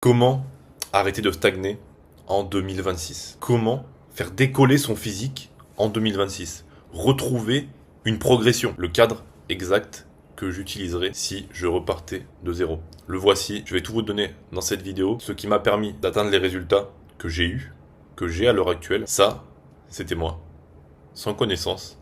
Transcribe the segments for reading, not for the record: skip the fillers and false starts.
Comment arrêter de stagner en 2026? Comment faire décoller son physique en 2026? Retrouver une progression, le cadre exact que j'utiliserai si je repartais de zéro. Le voici, je vais tout vous donner dans cette vidéo. Ce qui m'a permis d'atteindre les résultats que j'ai eus, que j'ai à l'heure actuelle, ça, c'était moi. Sans connaissance,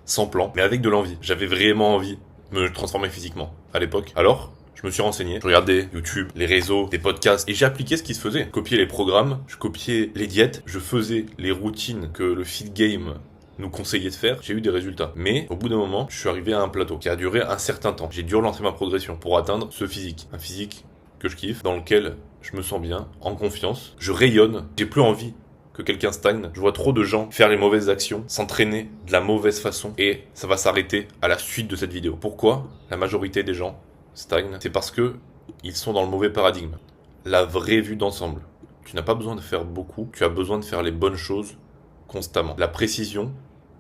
sans plan, mais avec de l'envie. J'avais vraiment envie de me transformer physiquement à l'époque. Alors, je me suis renseigné, je regardais YouTube, les réseaux, des podcasts, et j'ai appliqué ce qui se faisait. Je copiais les programmes, je copiais les diètes, je faisais les routines que le Fit Game nous conseillait de faire, j'ai eu des résultats. Mais au bout d'un moment, je suis arrivé à un plateau qui a duré un certain temps. J'ai dû relancer ma progression pour atteindre ce physique. Un physique que je kiffe, dans lequel je me sens bien, en confiance, je rayonne, j'ai plus envie que quelqu'un stagne. Je vois trop de gens faire les mauvaises actions, s'entraîner de la mauvaise façon, et ça va s'arrêter à la suite de cette vidéo. Pourquoi la majorité des gens stagnent? C'est parce que ils sont dans le mauvais paradigme. La vraie vue d'ensemble. Tu n'as pas besoin de faire beaucoup, tu as besoin de faire les bonnes choses constamment. La précision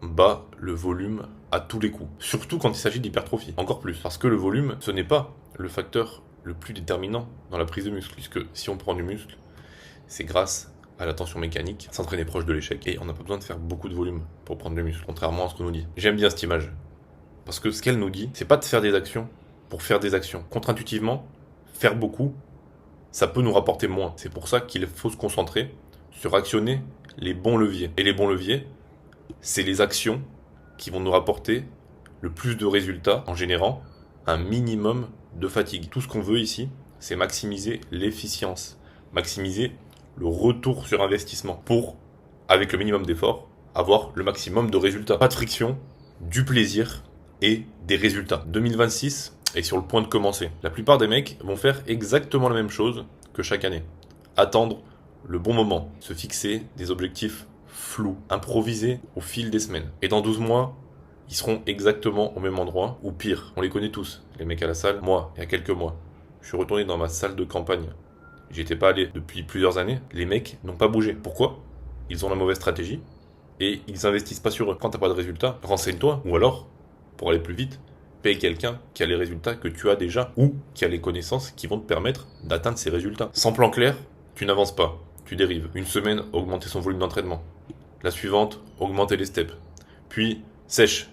bat le volume à tous les coups. Surtout quand il s'agit d'hypertrophie. Encore plus. Parce que le volume, ce n'est pas le facteur le plus déterminant dans la prise de muscle. Puisque si on prend du muscle, c'est grâce à la tension mécanique, s'entraîner proche de l'échec. Et on n'a pas besoin de faire beaucoup de volume pour prendre du muscle, contrairement à ce qu'on nous dit. J'aime bien cette image. Parce que ce qu'elle nous dit, c'est pas de faire des actions pour faire des actions. Contre-intuitivement, faire beaucoup, ça peut nous rapporter moins. C'est pour ça qu'il faut se concentrer sur actionner les bons leviers. Et les bons leviers, c'est les actions qui vont nous rapporter le plus de résultats en générant un minimum de fatigue. Tout ce qu'on veut ici, c'est maximiser l'efficience, maximiser le retour sur investissement pour, avec le minimum d'effort, avoir le maximum de résultats. Pas de friction, du plaisir et des résultats. 2026 est sur le point de commencer. La plupart des mecs vont faire exactement la même chose que chaque année. Attendre le bon moment, se fixer des objectifs flous, improviser au fil des semaines. Et dans 12 mois, ils seront exactement au même endroit, ou pire. On les connaît tous, les mecs à la salle. Moi, il y a quelques mois, je suis retourné dans ma salle de campagne. J'y étais pas allé depuis plusieurs années. Les mecs n'ont pas bougé. Pourquoi? Ils ont la mauvaise stratégie et ils investissent pas sur eux. Quand t'as pas de résultats, renseigne-toi. Ou alors, pour aller plus vite, paye quelqu'un qui a les résultats que tu as déjà ou qui a les connaissances qui vont te permettre d'atteindre ces résultats. Sans plan clair, tu n'avances pas. Tu dérives. Une semaine, augmenter son volume d'entraînement. La suivante, augmenter les steps. Puis, sèche.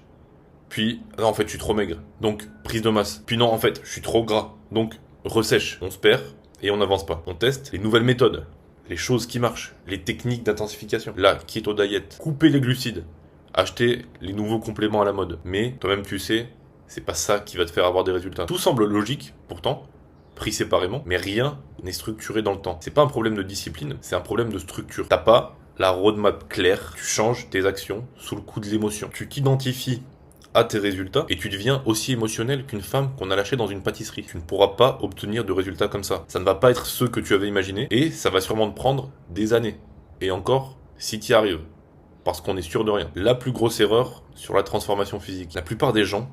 Puis, non, en fait, je suis trop maigre. Donc, prise de masse. Puis non, en fait, je suis trop gras. Donc, ressèche. On se perd et on n'avance pas. On teste les nouvelles méthodes, les choses qui marchent, les techniques d'intensification. La keto diet, couper les glucides, acheter les nouveaux compléments à la mode. Mais toi-même tu sais, c'est pas ça qui va te faire avoir des résultats. Tout semble logique, pourtant, pris séparément, mais rien n'est structuré dans le temps. C'est pas un problème de discipline, c'est un problème de structure. T'as pas la roadmap claire, tu changes tes actions sous le coup de l'émotion. Tu t'identifies à tes résultats et tu deviens aussi émotionnel qu'une femme qu'on a lâchée dans une pâtisserie. Tu ne pourras pas obtenir de résultats comme ça. Ça ne va pas être ce que tu avais imaginé et ça va sûrement te prendre des années. Et encore, si tu y arrives. Parce qu'on est sûr de rien. La plus grosse erreur sur la transformation physique. La plupart des gens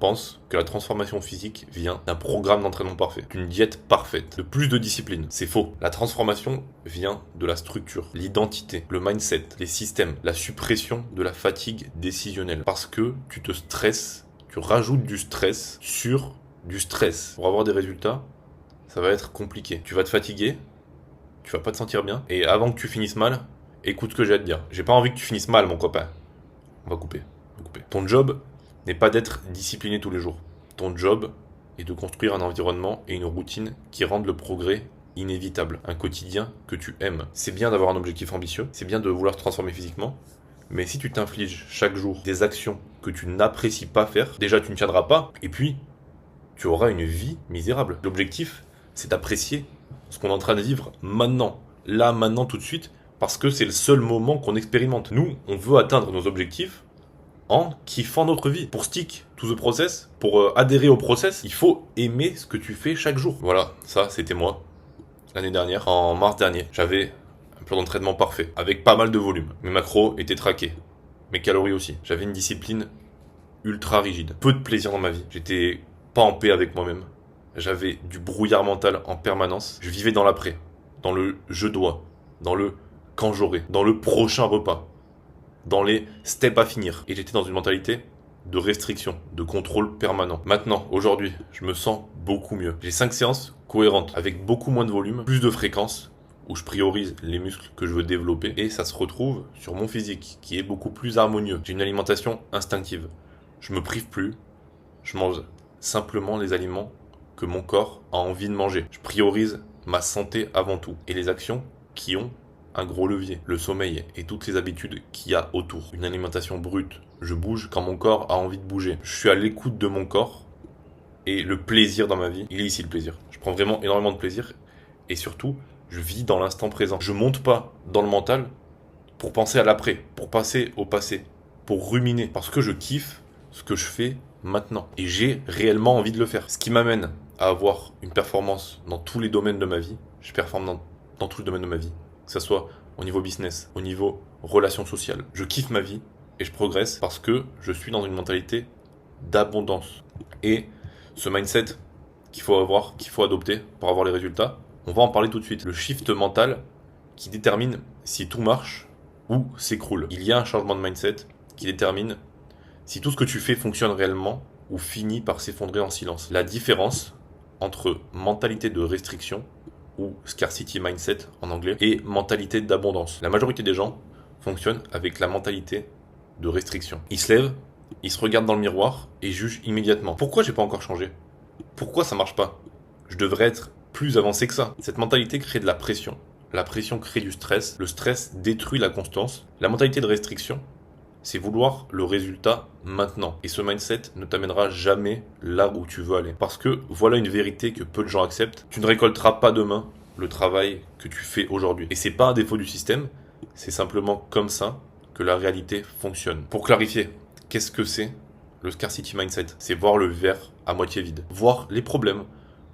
pensent que la transformation physique vient d'un programme d'entraînement parfait, d'une diète parfaite, de plus de discipline. C'est faux. La transformation vient de la structure, l'identité, le mindset, les systèmes, la suppression de la fatigue décisionnelle. Parce que tu te stresses, tu rajoutes du stress sur du stress. Pour avoir des résultats, ça va être compliqué. Tu vas te fatiguer, tu vas pas te sentir bien, et avant que tu finisses mal, écoute ce que j'ai à te dire. J'ai pas envie que tu finisses mal, mon copain. On va couper. Ton job n'est pas d'être discipliné tous les jours. Ton job est de construire un environnement et une routine qui rendent le progrès inévitable. Un quotidien que tu aimes. C'est bien d'avoir un objectif ambitieux, c'est bien de vouloir te transformer physiquement, mais si tu t'infliges chaque jour des actions que tu n'apprécies pas faire, déjà tu ne tiendras pas, et puis tu auras une vie misérable. L'objectif, c'est d'apprécier ce qu'on est en train de vivre maintenant. Là, maintenant, tout de suite, parce que c'est le seul moment qu'on expérimente. Nous, on veut atteindre nos objectifs en kiffant notre vie. Pour stick to the process, pour adhérer au process, il faut aimer ce que tu fais chaque jour. Voilà, ça c'était moi. L'année dernière, en mars dernier, j'avais un plan d'entraînement parfait, avec pas mal de volume. Mes macros étaient traqués, mes calories aussi. J'avais une discipline ultra rigide. Peu de plaisir dans ma vie. J'étais pas en paix avec moi-même. J'avais du brouillard mental en permanence. Je vivais dans l'après, dans le je dois, dans le quand j'aurai, dans le prochain repas, dans les steps à finir. Et j'étais dans une mentalité de restriction, de contrôle permanent. Maintenant, aujourd'hui, je me sens beaucoup mieux. J'ai 5 séances cohérentes, avec beaucoup moins de volume, plus de fréquence, où je priorise les muscles que je veux développer, et ça se retrouve sur mon physique, qui est beaucoup plus harmonieux. J'ai une alimentation instinctive. Je me prive plus, je mange simplement les aliments que mon corps a envie de manger. Je priorise ma santé avant tout, et les actions qui ont un gros levier, le sommeil et toutes les habitudes qu'il y a autour. Une alimentation brute, je bouge quand mon corps a envie de bouger. Je suis à l'écoute de mon corps et le plaisir dans ma vie, il est ici le plaisir. Je prends vraiment énormément de plaisir et surtout, je vis dans l'instant présent. Je monte pas dans le mental pour penser à l'après, pour passer au passé, pour ruminer, parce que je kiffe ce que je fais maintenant et j'ai réellement envie de le faire. Ce qui m'amène à avoir une performance dans tous les domaines de ma vie. Je performe dans tous les domaines de ma vie. Que ce soit au niveau business, au niveau relations sociales. Je kiffe ma vie et je progresse parce que je suis dans une mentalité d'abondance. Et ce mindset qu'il faut avoir, qu'il faut adopter pour avoir les résultats, on va en parler tout de suite. Le shift mental qui détermine si tout marche ou s'écroule. Il y a un changement de mindset qui détermine si tout ce que tu fais fonctionne réellement ou finit par s'effondrer en silence. La différence entre mentalité de restriction ou scarcity mindset en anglais, et mentalité d'abondance. La majorité des gens fonctionnent avec la mentalité de restriction. Ils se lèvent, ils se regardent dans le miroir et jugent immédiatement. Pourquoi j'ai pas encore changé? Pourquoi ça marche pas? Je devrais être plus avancé que ça. Cette mentalité crée de la pression. La pression crée du stress. Le stress détruit la constance. La mentalité de restriction, c'est vouloir le résultat maintenant. Et ce mindset ne t'amènera jamais là où tu veux aller. Parce que voilà une vérité que peu de gens acceptent. Tu ne récolteras pas demain le travail que tu fais aujourd'hui. Et c'est pas un défaut du système, c'est simplement comme ça que la réalité fonctionne. Pour clarifier, qu'est-ce que c'est le scarcity mindset? C'est voir le verre à moitié vide. Voir les problèmes,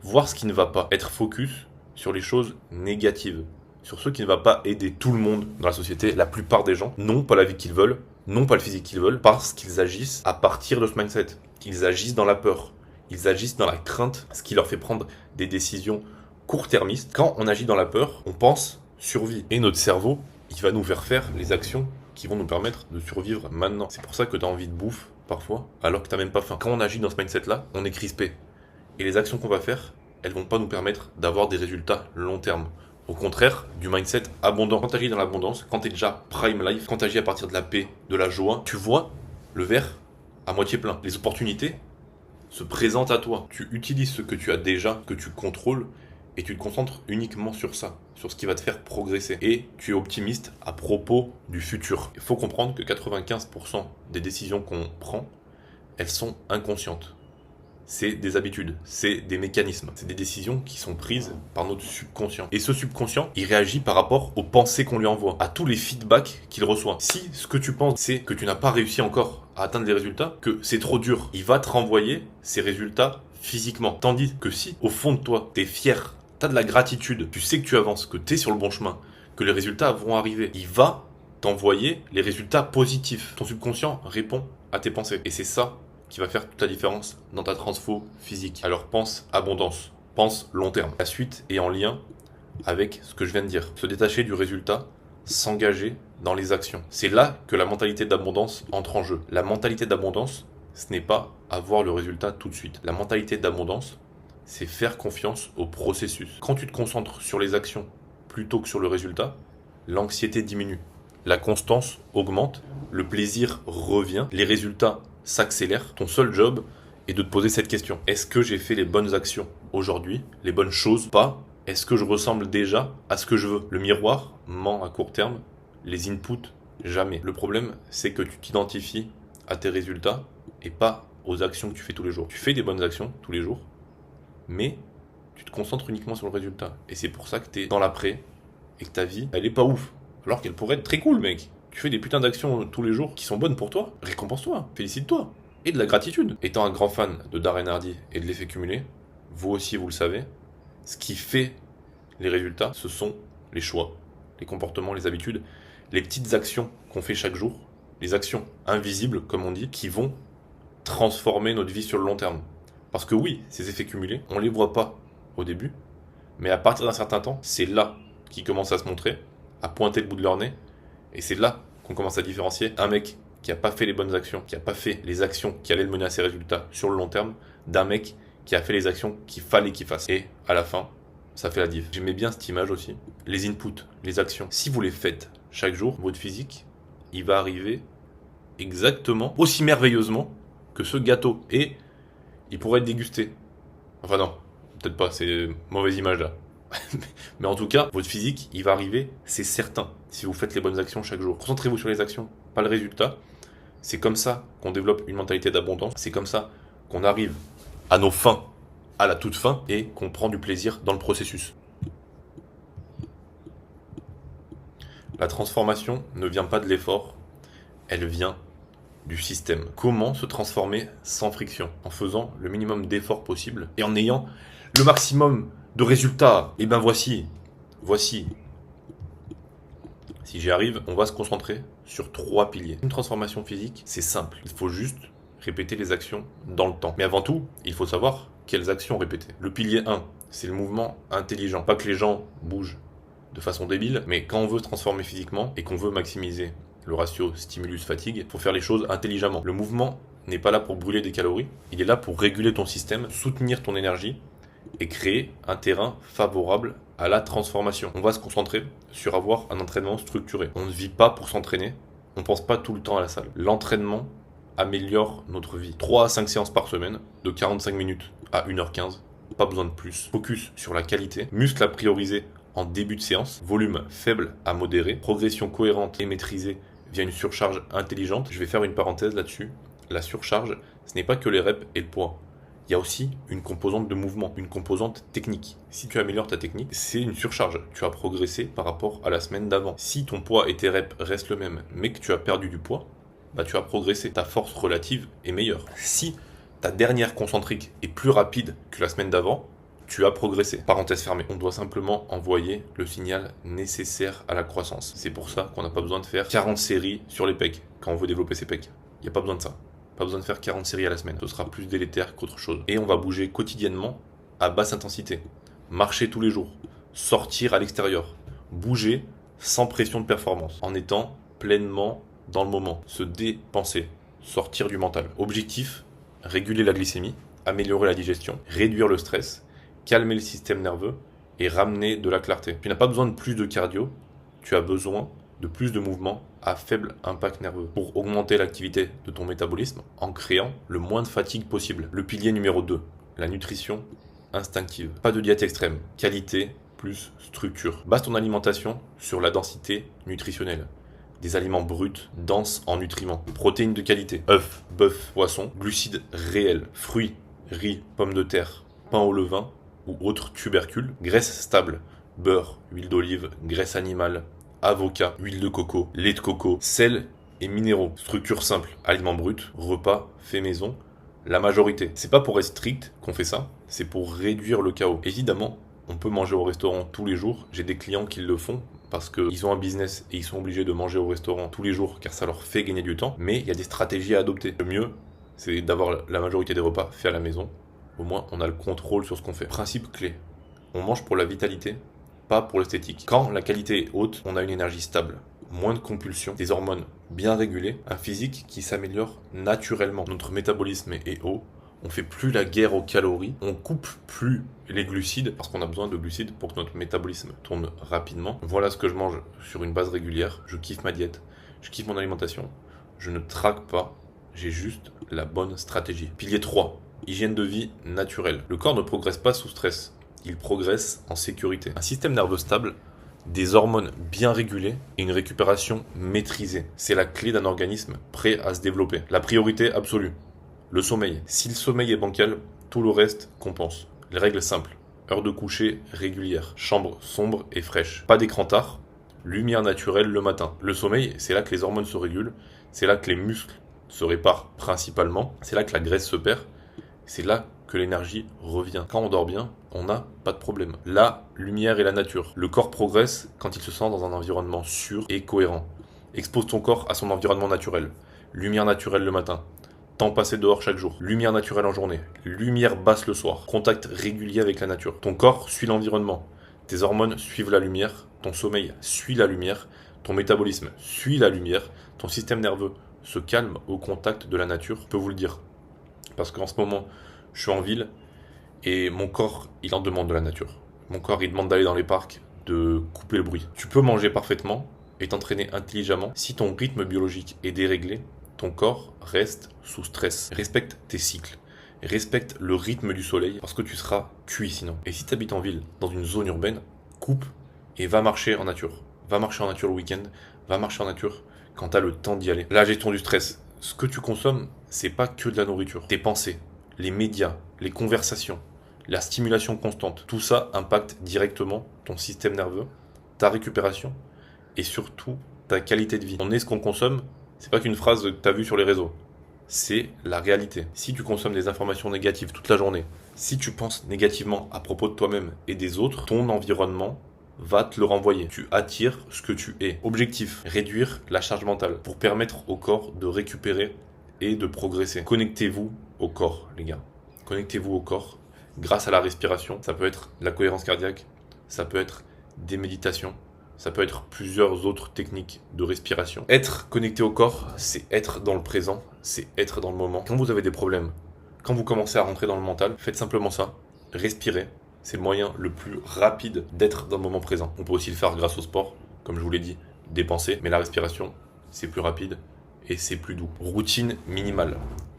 voir ce qui ne va pas. Être focus sur les choses négatives, sur ce qui ne va pas aider tout le monde dans la société. La plupart des gens n'ont pas la vie qu'ils veulent, n'ont pas le physique qu'ils veulent, parce qu'ils agissent à partir de ce mindset. Qu'ils agissent dans la peur, ils agissent dans la crainte, ce qui leur fait prendre des décisions court-termistes. Quand on agit dans la peur, on pense survie. Et notre cerveau, il va nous faire les actions qui vont nous permettre de survivre maintenant. C'est pour ça que tu as envie de bouffe, parfois, alors que tu n'as même pas faim. Quand on agit dans ce mindset-là, on est crispé. Et les actions qu'on va faire, elles vont pas nous permettre d'avoir des résultats long terme. Au contraire, du mindset abondant. Quand tu agis dans l'abondance, quand tu es déjà prime life, quand tu agis à partir de la paix, de la joie, tu vois le verre à moitié plein. Les opportunités se présentent à toi. Tu utilises ce que tu as déjà, que tu contrôles, et tu te concentres uniquement sur ça, sur ce qui va te faire progresser. Et tu es optimiste à propos du futur. Il faut comprendre que 95% des décisions qu'on prend, elles sont inconscientes. C'est des habitudes, c'est des mécanismes, c'est des décisions qui sont prises par notre subconscient. Et ce subconscient, il réagit par rapport aux pensées qu'on lui envoie, à tous les feedbacks qu'il reçoit. Si ce que tu penses, c'est que tu n'as pas réussi encore à atteindre les résultats, que c'est trop dur, il va te renvoyer ces résultats physiquement. Tandis que si, au fond de toi, tu es fier, tu as de la gratitude, tu sais que tu avances, que tu es sur le bon chemin, que les résultats vont arriver, il va t'envoyer les résultats positifs. Ton subconscient répond à tes pensées. Et c'est ça qui va faire toute la différence dans ta transfo physique. Alors pense abondance, pense long terme. La suite est en lien avec ce que je viens de dire. Se détacher du résultat, s'engager dans les actions. C'est là que la mentalité d'abondance entre en jeu. La mentalité d'abondance, ce n'est pas avoir le résultat tout de suite. La mentalité d'abondance, c'est faire confiance au processus. Quand tu te concentres sur les actions plutôt que sur le résultat, l'anxiété diminue, la constance augmente, le plaisir revient, les résultats s'accélèrent. Ton seul job est de te poser cette question. Est-ce que j'ai fait les bonnes actions aujourd'hui? Les bonnes choses? Pas. Est-ce que je ressemble déjà à ce que je veux? Le miroir ment à court terme, les inputs jamais. Le problème, c'est que tu t'identifies à tes résultats et pas aux actions que tu fais tous les jours. Tu fais des bonnes actions tous les jours, mais tu te concentres uniquement sur le résultat. Et c'est pour ça que tu es dans l'après et que ta vie, elle est pas ouf. Alors qu'elle pourrait être très cool, mec. Tu fais des putains d'actions tous les jours qui sont bonnes pour toi. Récompense-toi, félicite-toi. Et de la gratitude. Étant un grand fan de Darren Hardy et de l'effet cumulé, vous aussi vous le savez, ce qui fait les résultats, ce sont les choix, les comportements, les habitudes, les petites actions qu'on fait chaque jour, les actions invisibles, comme on dit, qui vont transformer notre vie sur le long terme. Parce que oui, ces effets cumulés, on ne les voit pas au début, mais à partir d'un certain temps, c'est là qu'ils commencent à se montrer, à pointer le bout de leur nez, et c'est là qu'on commence à différencier un mec qui n'a pas fait les bonnes actions, qui n'a pas fait les actions qui allaient le mener à ses résultats sur le long terme, d'un mec qui a fait les actions qu'il fallait qu'il fasse. Et à la fin, ça fait la diff. J'aimais bien cette image aussi. Les inputs, les actions. Si vous les faites chaque jour, votre physique, il va arriver exactement, aussi merveilleusement que ce gâteau. Et il pourrait être dégusté. Enfin non, peut-être pas, c'est une mauvaise image là. Mais en tout cas, votre physique, il va arriver, c'est certain, si vous faites les bonnes actions chaque jour. Concentrez-vous sur les actions, pas le résultat. C'est comme ça qu'on développe une mentalité d'abondance. C'est comme ça qu'on arrive à nos fins, à la toute fin, et qu'on prend du plaisir dans le processus. La transformation ne vient pas de l'effort, elle vient du système. Comment se transformer sans friction? En faisant le minimum d'efforts possible et en ayant le maximum de résultats. Et ben voici. Si j'y arrive, on va se concentrer sur 3 piliers. Une transformation physique, c'est simple. Il faut juste répéter les actions dans le temps. Mais avant tout, il faut savoir quelles actions répéter. Le pilier 1, c'est le mouvement intelligent. Pas que les gens bougent de façon débile, mais quand on veut se transformer physiquement et qu'on veut maximiser le ratio stimulus-fatigue, il faut faire les choses intelligemment. Le mouvement n'est pas là pour brûler des calories, il est là pour réguler ton système, soutenir ton énergie et créer un terrain favorable à la transformation. On va se concentrer sur avoir un entraînement structuré. On ne vit pas pour s'entraîner, on ne pense pas tout le temps à la salle. L'entraînement améliore notre vie. 3 à 5 séances par semaine, de 45 minutes à 1h15, pas besoin de plus. Focus sur la qualité, muscle à prioriser en début de séance, volume faible à modéré, progression cohérente et maîtrisée via une surcharge intelligente. Je vais faire une parenthèse là-dessus. La surcharge, ce n'est pas que les reps et le poids. Il y a aussi une composante de mouvement, une composante technique. Si tu améliores ta technique, c'est une surcharge. Tu as progressé par rapport à la semaine d'avant. Si ton poids et tes reps restent le même, mais que tu as perdu du poids, bah tu as progressé. Ta force relative est meilleure. Si ta dernière concentrique est plus rapide que la semaine d'avant, tu as progressé. Parenthèse fermée. On doit simplement envoyer le signal nécessaire à la croissance. C'est pour ça qu'on n'a pas besoin de faire 40 séries sur les pecs quand on veut développer ses pecs. Il n'y a pas besoin de ça. Pas besoin de faire 40 séries à la semaine. Ce sera plus délétère qu'autre chose. Et on va bouger quotidiennement à basse intensité. Marcher tous les jours. Sortir à l'extérieur. Bouger sans pression de performance. En étant pleinement dans le moment. Se dépenser. Sortir du mental. Objectif, réguler la glycémie, améliorer la digestion, réduire le stress, calmer le système nerveux et ramener de la clarté. Tu n'as pas besoin de plus de cardio, tu as besoin de plus de mouvements à faible impact nerveux pour augmenter l'activité de ton métabolisme en créant le moins de fatigue possible. Le pilier numéro 2, la nutrition instinctive. Pas de diète extrême, qualité plus structure. Base ton alimentation sur la densité nutritionnelle. Des aliments bruts, denses en nutriments. Protéines de qualité, œufs, bœuf, poisson, glucides réels, fruits, riz, pommes de terre, pain au levain ou autres tubercules, graisse stable, beurre, huile d'olive, graisse animale, avocat, huile de coco, lait de coco, sel et minéraux. Structure simple, aliments bruts, repas fait maison, la majorité. C'est pas pour être strict qu'on fait ça, c'est pour réduire le chaos. Évidemment, on peut manger au restaurant tous les jours, j'ai des clients qui le font parce qu'ils ont un business et ils sont obligés de manger au restaurant tous les jours car ça leur fait gagner du temps, mais il y a des stratégies à adopter. Le mieux, c'est d'avoir la majorité des repas faits à la maison. Au moins, on a le contrôle sur ce qu'on fait. Principe clé, on mange pour la vitalité, pas pour l'esthétique. Quand la qualité est haute, on a une énergie stable, moins de compulsions, des hormones bien régulées, un physique qui s'améliore naturellement. Notre métabolisme est haut, on fait plus la guerre aux calories, on coupe plus les glucides parce qu'on a besoin de glucides pour que notre métabolisme tourne rapidement. Voilà ce que je mange sur une base régulière, je kiffe ma diète, je kiffe mon alimentation, je ne traque pas, j'ai juste la bonne stratégie. Pilier 3. Hygiène de vie naturelle. Le corps ne progresse pas sous stress, il progresse en sécurité. Un système nerveux stable, des hormones bien régulées et une récupération maîtrisée. C'est la clé d'un organisme prêt à se développer. La priorité absolue, le sommeil. Si le sommeil est bancal, tout le reste compense. Les règles simples, heure de coucher régulière, chambre sombre et fraîche, pas d'écran tard, lumière naturelle le matin. Le sommeil, c'est là que les hormones se régulent, c'est là que les muscles se réparent principalement, c'est là que la graisse se perd. C'est là que l'énergie revient. Quand on dort bien, on n'a pas de problème. La lumière et la nature. Le corps progresse quand il se sent dans un environnement sûr et cohérent. Expose ton corps à son environnement naturel. Lumière naturelle le matin. Temps passé dehors chaque jour. Lumière naturelle en journée. Lumière basse le soir. Contact régulier avec la nature. Ton corps suit l'environnement. Tes hormones suivent la lumière. Ton sommeil suit la lumière. Ton métabolisme suit la lumière. Ton système nerveux se calme au contact de la nature, je peux vous le dire. Parce qu'en ce moment, je suis en ville et mon corps, il en demande de la nature. Mon corps, il demande d'aller dans les parcs, de couper le bruit. Tu peux manger parfaitement et t'entraîner intelligemment. Si ton rythme biologique est déréglé, ton corps reste sous stress. Respecte tes cycles. Respecte le rythme du soleil parce que tu seras cuit sinon. Et si tu habites en ville, dans une zone urbaine, coupe et va marcher en nature. Va marcher en nature le week-end, va marcher en nature quand tu as le temps d'y aller. La gestion du stress. Ce que tu consommes, c'est pas que de la nourriture. Tes pensées, les médias, les conversations, la stimulation constante, tout ça impacte directement ton système nerveux, ta récupération et surtout ta qualité de vie. On est ce qu'on consomme, c'est pas qu'une phrase que tu as vue sur les réseaux. C'est la réalité. Si tu consommes des informations négatives toute la journée, si tu penses négativement à propos de toi-même et des autres, ton environnement va te le renvoyer. Tu attires ce que tu es. Objectif, réduire la charge mentale pour permettre au corps de récupérer et de progresser. Connectez-vous au corps, les gars. Connectez-vous au corps grâce à la respiration. Ça peut être la cohérence cardiaque, ça peut être des méditations, ça peut être plusieurs autres techniques de respiration. Être connecté au corps, c'est être dans le présent, c'est être dans le moment. Quand vous avez des problèmes, quand vous commencez à rentrer dans le mental, faites simplement ça. Respirez. C'est le moyen le plus rapide d'être dans le moment présent. On peut aussi le faire grâce au sport, comme je vous l'ai dit, dépenser. Mais la respiration, c'est plus rapide et c'est plus doux. Routine minimale.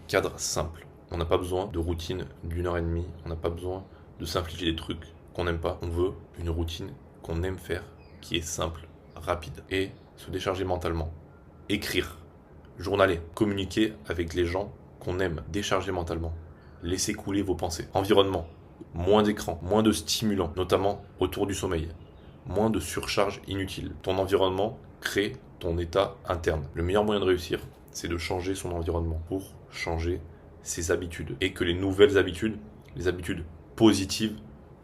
Cadre simple. On n'a pas besoin de routine d'1 heure et demie. On n'a pas besoin de s'infliger des trucs qu'on n'aime pas. On veut une routine qu'on aime faire, qui est simple, rapide. Et se décharger mentalement. Écrire. Journaler. Communiquer avec les gens qu'on aime. Décharger mentalement. Laissez couler vos pensées. Environnement. Moins d'écran, moins de stimulants, notamment autour du sommeil. Moins de surcharge inutile. Ton environnement crée ton état interne. Le meilleur moyen de réussir, c'est de changer son environnement pour changer ses habitudes. Et que les nouvelles habitudes, les habitudes positives,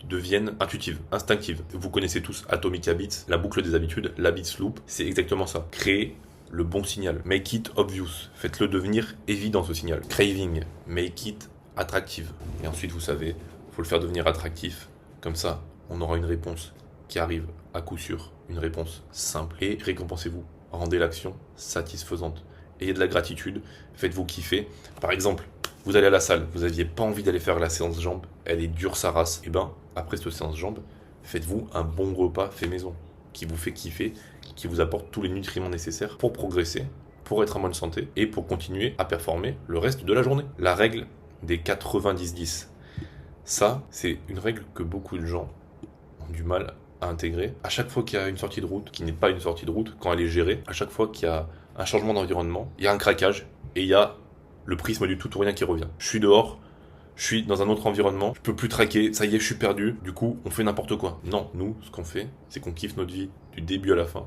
deviennent intuitives, instinctives. Vous connaissez tous Atomic Habits, la boucle des habitudes, l'habits loop, c'est exactement ça. Créer le bon signal. Make it obvious. Faites-le devenir évident ce signal. Craving. Make it attractive. Et ensuite, vous savez, il faut le faire devenir attractif. Comme ça, on aura une réponse qui arrive à coup sûr. Une réponse simple. Et récompensez-vous. Rendez l'action satisfaisante. Ayez de la gratitude. Faites-vous kiffer. Par exemple, vous allez à la salle. Vous n'aviez pas envie d'aller faire la séance jambes. Elle est dure sa race. Et ben, après cette séance jambes, faites-vous un bon repas fait maison. Qui vous fait kiffer. Qui vous apporte tous les nutriments nécessaires pour progresser, pour être en bonne santé et pour continuer à performer le reste de la journée. La règle des 90-10. Ça, c'est une règle que beaucoup de gens ont du mal à intégrer. À chaque fois qu'il y a une sortie de route, qui n'est pas une sortie de route, quand elle est gérée, à chaque fois qu'il y a un changement d'environnement, il y a un craquage et il y a le prisme du tout ou rien qui revient. Je suis dehors, je suis dans un autre environnement, je peux plus traquer, ça y est, je suis perdu, du coup, on fait n'importe quoi. Non, nous, ce qu'on fait, c'est qu'on kiffe notre vie du début à la fin.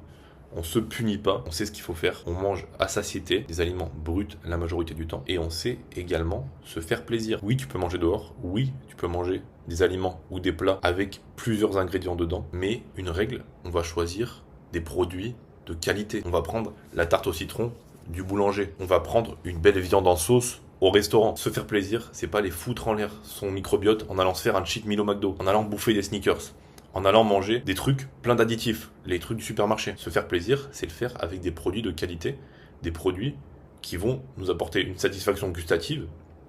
On se punit pas, on sait ce qu'il faut faire, on mange à satiété, des aliments bruts la majorité du temps, et on sait également se faire plaisir. Oui, tu peux manger dehors, oui, tu peux manger des aliments ou des plats avec plusieurs ingrédients dedans, mais une règle, on va choisir des produits de qualité. On va prendre la tarte au citron du boulanger, on va prendre une belle viande en sauce au restaurant. Se faire plaisir, c'est pas aller foutre en l'air son microbiote en allant se faire un cheat meal au McDo, en allant bouffer des sneakers, en allant manger des trucs pleins d'additifs, les trucs du supermarché. Se faire plaisir, c'est le faire avec des produits de qualité, des produits qui vont nous apporter une satisfaction gustative,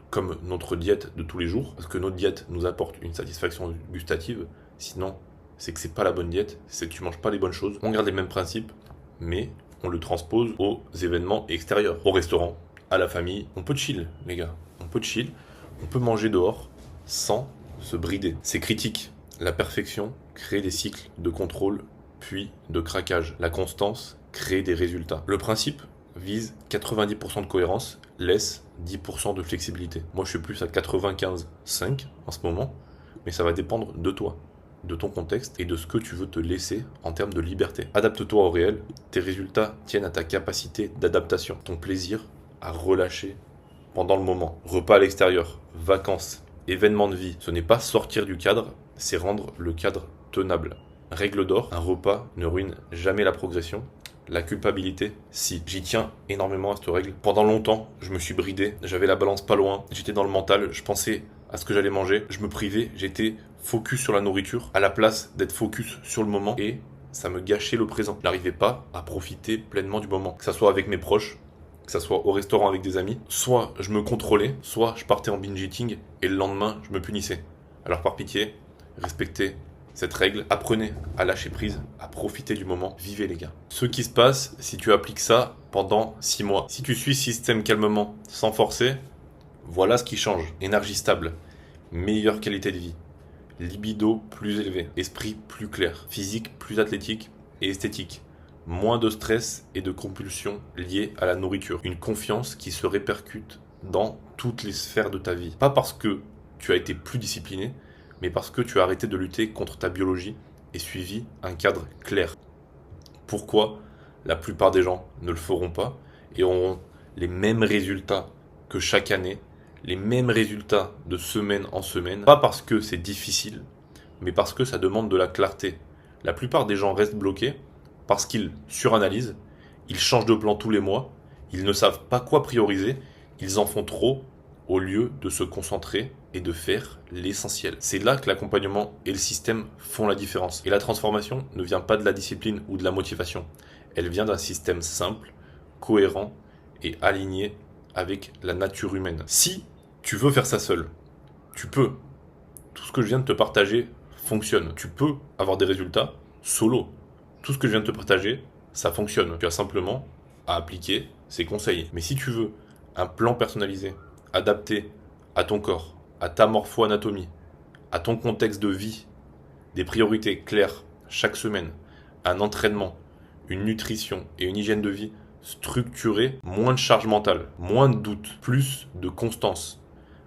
comme notre diète de tous les jours, parce que notre diète nous apporte une satisfaction gustative, sinon c'est que c'est pas la bonne diète, c'est que tu manges pas les bonnes choses. On garde les mêmes principes, mais on le transpose aux événements extérieurs, au restaurant, à la famille. On peut chill, les gars, on peut chill, on peut manger dehors sans se brider. C'est critique. La perfection crée des cycles de contrôle puis de craquage. La constance crée des résultats. Le principe vise 90% de cohérence, laisse 10% de flexibilité. Moi, je suis plus à 95,5 en ce moment, mais ça va dépendre de toi, de ton contexte et de ce que tu veux te laisser en termes de liberté. Adapte-toi au réel. Tes résultats tiennent à ta capacité d'adaptation, ton plaisir à relâcher pendant le moment. Repas à l'extérieur, vacances, événements de vie. Ce n'est pas sortir du cadre, c'est rendre le cadre tenable. Règle d'or, un repas ne ruine jamais la progression. La culpabilité, si. J'y tiens énormément à cette règle. Pendant longtemps, je me suis bridé, j'avais la balance pas loin, j'étais dans le mental, je pensais à ce que j'allais manger, je me privais, j'étais focus sur la nourriture, à la place d'être focus sur le moment, et ça me gâchait le présent. Je n'arrivais pas à profiter pleinement du moment, que ce soit avec mes proches, que ça soit au restaurant avec des amis, soit je me contrôlais, soit je partais en binge eating et le lendemain, je me punissais. Alors par pitié, respectez cette règle, apprenez à lâcher prise, à profiter du moment, vivez les gars. Ce qui se passe si tu appliques ça pendant 6 mois. Si tu suis ce système calmement, sans forcer, voilà ce qui change. Énergie stable, meilleure qualité de vie, libido plus élevé, esprit plus clair, physique plus athlétique et esthétique, moins de stress et de compulsions liées à la nourriture, une confiance qui se répercute dans toutes les sphères de ta vie. Pas parce que tu as été plus discipliné, mais parce que tu as arrêté de lutter contre ta biologie et suivi un cadre clair. Pourquoi la plupart des gens ne le feront pas et auront les mêmes résultats que chaque année, les mêmes résultats de semaine en semaine, pas parce que c'est difficile, mais parce que ça demande de la clarté. La plupart des gens restent bloqués parce qu'ils suranalysent, ils changent de plan tous les mois, ils ne savent pas quoi prioriser, ils en font trop au lieu de se concentrer et de faire l'essentiel. C'est là que l'accompagnement et le système font la différence. Et la transformation ne vient pas de la discipline ou de la motivation. Elle vient d'un système simple, cohérent et aligné avec la nature humaine. Si tu veux faire ça seul, tu peux. Tout ce que je viens de te partager fonctionne. Tu peux avoir des résultats solo. Tout ce que je viens de te partager, ça fonctionne. Tu as simplement à appliquer ces conseils. Mais si tu veux un plan personnalisé, adapté à ton corps, à ta morpho-anatomie, à ton contexte de vie, des priorités claires chaque semaine, un entraînement, une nutrition et une hygiène de vie structurée, moins de charge mentale, moins de doutes, plus de constance.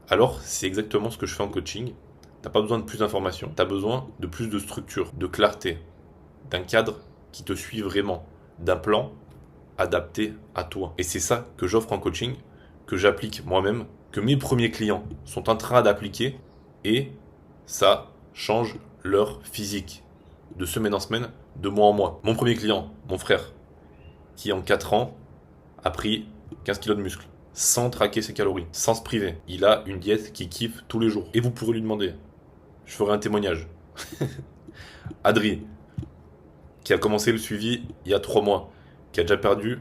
Alors, c'est exactement ce que je fais en coaching. T'as pas besoin de plus d'informations, tu as besoin de plus de structure, de clarté, d'un cadre qui te suit vraiment, d'un plan adapté à toi. Et c'est ça que j'offre en coaching, que j'applique moi-même, que mes premiers clients sont en train d'appliquer et ça change leur physique de semaine en semaine, de mois en mois. Mon premier client, mon frère, qui en 4 ans a pris 15 kilos de muscle, sans traquer ses calories, sans se priver. Il a une diète qui kiffe tous les jours. Et vous pourrez lui demander, je ferai un témoignage. Adri, qui a commencé le suivi il y a 3 mois, qui a déjà perdu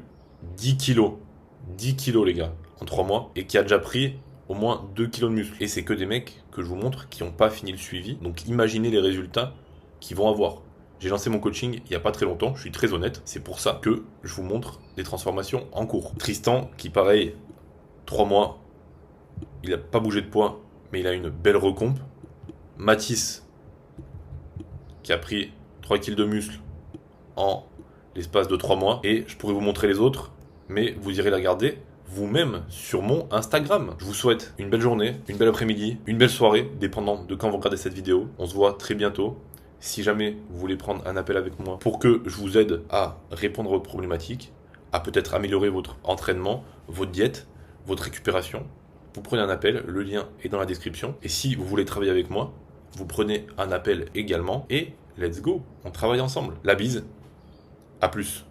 10 kilos. 10 kilos les gars, en 3 mois, et qui a déjà pris au moins 2 kilos de muscle. Et c'est que des mecs que je vous montre qui n'ont pas fini le suivi. Donc imaginez les résultats qu'ils vont avoir. J'ai lancé mon coaching il n'y a pas très longtemps, je suis très honnête. C'est pour ça que je vous montre des transformations en cours. Tristan, qui pareil, 3 mois, il n'a pas bougé de poids, mais il a une belle recompe. Mathis, qui a pris 3 kilos de muscle en l'espace de 3 mois. Et je pourrais vous montrer les autres, mais vous irez la regarder vous-même sur mon Instagram. Je vous souhaite une belle journée, une belle après-midi, une belle soirée, dépendant de quand vous regardez cette vidéo. On se voit très bientôt. Si jamais vous voulez prendre un appel avec moi pour que je vous aide à répondre aux problématiques, à peut-être améliorer votre entraînement, votre diète, votre récupération, vous prenez un appel, le lien est dans la description. Et si vous voulez travailler avec moi, vous prenez un appel également et let's go, on travaille ensemble. La bise, à plus.